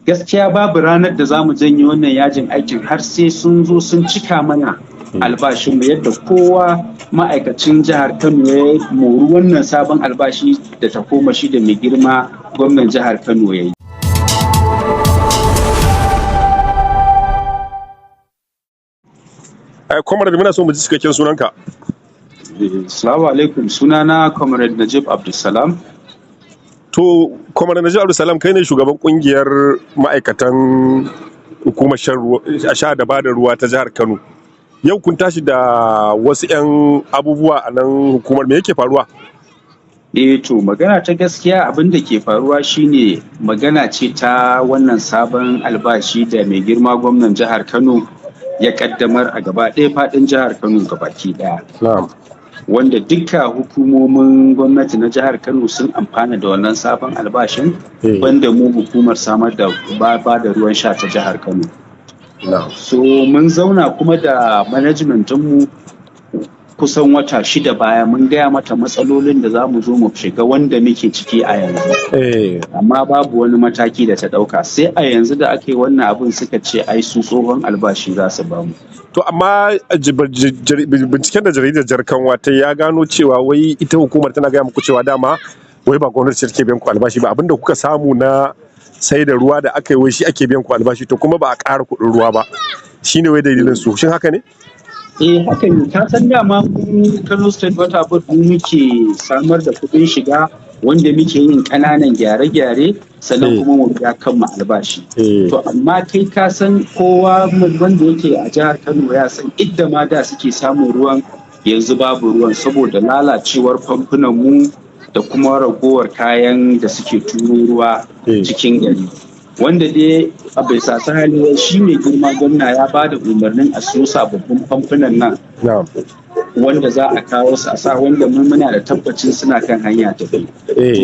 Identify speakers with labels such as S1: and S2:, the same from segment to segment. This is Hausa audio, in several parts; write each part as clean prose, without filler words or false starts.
S1: Gaskiya babu ranar da za mu janye wannan yajin aikin har sai sun zo sun cika mana albashinmu yadda kowa ma'aikacin jihar Kano ya mori wannan sabon albashi da tagomashi da mai girma gwamnan jihar Kano ya yi.
S2: Comrade muna so mu ji cikakken sunanka.
S1: Assalamu alaikum, sunana Comrade Najib Abdulsalam.
S2: To, Comrade Najib Abdulsalam kai ne shugaban kungiyar ma'aikatan hukumar sha da bada ruwa ta jihar Kano. Yau kun tashi da wasu 'yan abubuwa a nan hukumar, me yake faruwa?
S1: To magana ta gaskiya abin da ke faruwa shine magana ce ta wannan sabon albashi da mai girma gwamnan jihar Kano ya kaddamar a gaba ɗaya faɗin jihar Kano gabaki ɗaya. Wanda duka hukumomin gwamnati na jihar Kano sun amfana da wannan sabon albashin banda mu hukumar samar da ba da ruwan sha ta jihar Kano. So mun zauna kuma da management mu kusan wata 6 baya mun gaya mata matsalolin da za mu zo mu shiga wanda muke ciki a yanzu. Amma babu wani mataki da ta ɗauka, sai a yanzu da aka yi wannan abin suka ce ai su tsohon albashi za su bamu.
S2: To amma binciken da jaridar Jarkanwa ta ya gano cewa wai ita hukumar tana gaya muku cewa dama wai ba gwamnati take biyan ku albashi ba, abinda kuka samu na sai da ruwa da aka yi wai shi ake biyan ku albashi, to kuma ba a ƙara kuɗin ruwa ba, shine wai dalilin su, shin haka ne?
S1: Haka ne, ka san dama mu Kano State Water Board mu muke samar da kuɗin shiga wanda muke yin ƙananan gyare-gyare sannan kuma mu biya kanmu albashi. To amma kai ka san kowa wanda yake a jihar Kano ya san idda ma da suke samun ruwan yanzu babu ruwan saboda lalacewar famfunan mu da kuma ragowar kayan da suke turo ruwa cikin gari. Wanda dai a bisa hali shi mai girma gwamna ya ba da umarnin a siyo sababbin famfunan nan wanda za a kawo su a sa, wanda muna da tabbacin suna kan hanya tafi.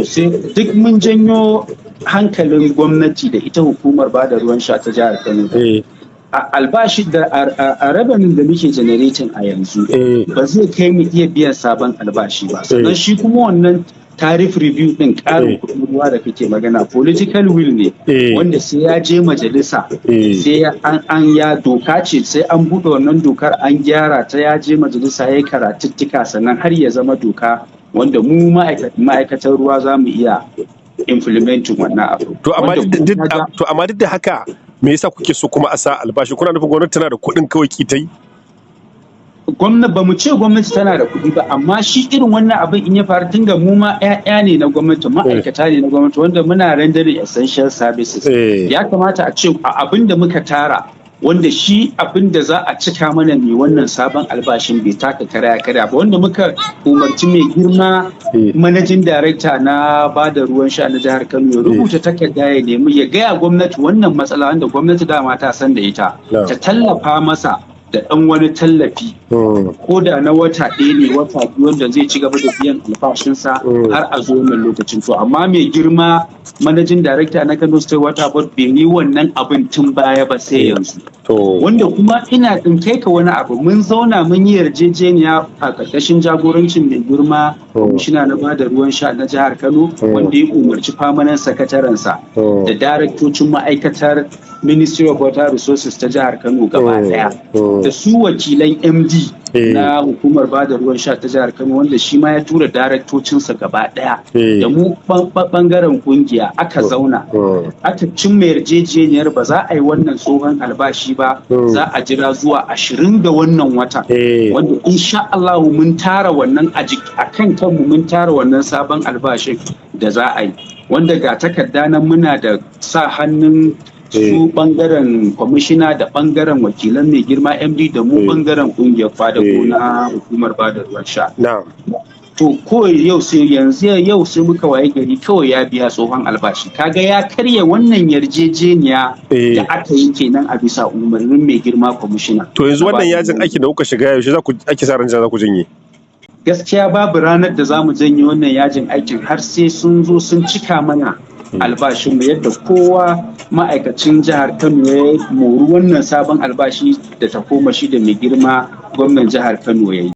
S1: Sai duk mun janyo hankalin gwamnati da ita hukumar ba da ruwan sha ta jihar Kano. Albashi da a rabanin da muke generating a yanzu ba zai kai mu iya biyan sabon albashi ba, sannan shi kuma wannan tariff review din ƙarin kuɗin ruwa da kake magana political will ne wanda sai ya je majalisa sai an ya doka ce sai an buɗe wannan dokar an gyara ta, ya je majalisa ya yi karatuttuka sannan har ya zama doka wanda mu ma'aikatan ruwa za mu iya implementing wannan abu.
S2: To amma duk da haka me yasa kuke so kuma a sa albashi? Kuna nufin gwamnati tana da kuɗin kawai ki ta yi?
S1: Ba mu ce gwamnati tana da kuɗi ba, amma shi irin wannan abin in ya faru tun da mu ma 'ya'ya ne na gwamnati, ma'aikata ne na gwamnati wanda muna rendering essential services. Ya kamata a ce a abin da muka tara wanda shi abin da za a cika mana mai wannan sabon albashin bai taka karya ba, wanda muka umarci mai girma managing director na ba da ruwan sha na jihar Kano ya rubuta takarda ya nemi ya gaya gwamnati wannan matsala wanda gwamnati dama ta san da ita, ta tallafa masa da ɗan wani tallafi ko da na wata ɗaya ne wata biyu wanda zai ci gaba da biyan albashinsa har a zo wannan lokacin. To amma mai girma managing director na Kano State Water Board bai yi wannan abin tun baya ba sai yanzu. Wanda kuma ina ɗin kai ka wani abu, mun zauna mun yi yarjejeniya a ƙarƙashin jagorancin mai girma kwamishina na bada ruwan sha na jihar Kano wanda ya umarci famanan sakatarensa da daraktocin ma'aikatar Ministry of Water Resources ta jihar Kano gaba daya da su wakilan MD na hukumar bada ruwan sha ta jihar Kano wanda shi ma ya tura daraktocinsa gaba daya da mu bangaren kungiya aka zauna aka cimma yarjejeniyar ba za a yi wannan tsohon albashi ba, za a jira zuwa 20 ga wannan wata wanda insha Allah mun tara wannan a kan kanmu, mun tara wannan sabon albashin da za a yi, wanda ga takarda nan muna da sa hannun su bangaren kwamishina da bangaren wakilan mai girma MD da mu bangaren kungiyar kwadago na hukumar bada ruwan sha. To kawai yau sai muka waye gari kawai ya biya tsohon albashi, kaga ya karya wannan yarjejeniya da aka yi kenan a bisa umarnin mai girma kwamishina.
S2: To yanzu wannan yajin aiki da kuka shiga yaushe ake sa ran za ku janye?
S1: Gaskiya babu ranar da za mu janye wannan yajin aikin har sai sun zo sun cika mana albashinmu yadda kowa ma'aikacin jihar Kano ya mori wannan sabon albashi da tagomashi da mai girma gwamnan jihar Kano ya yi.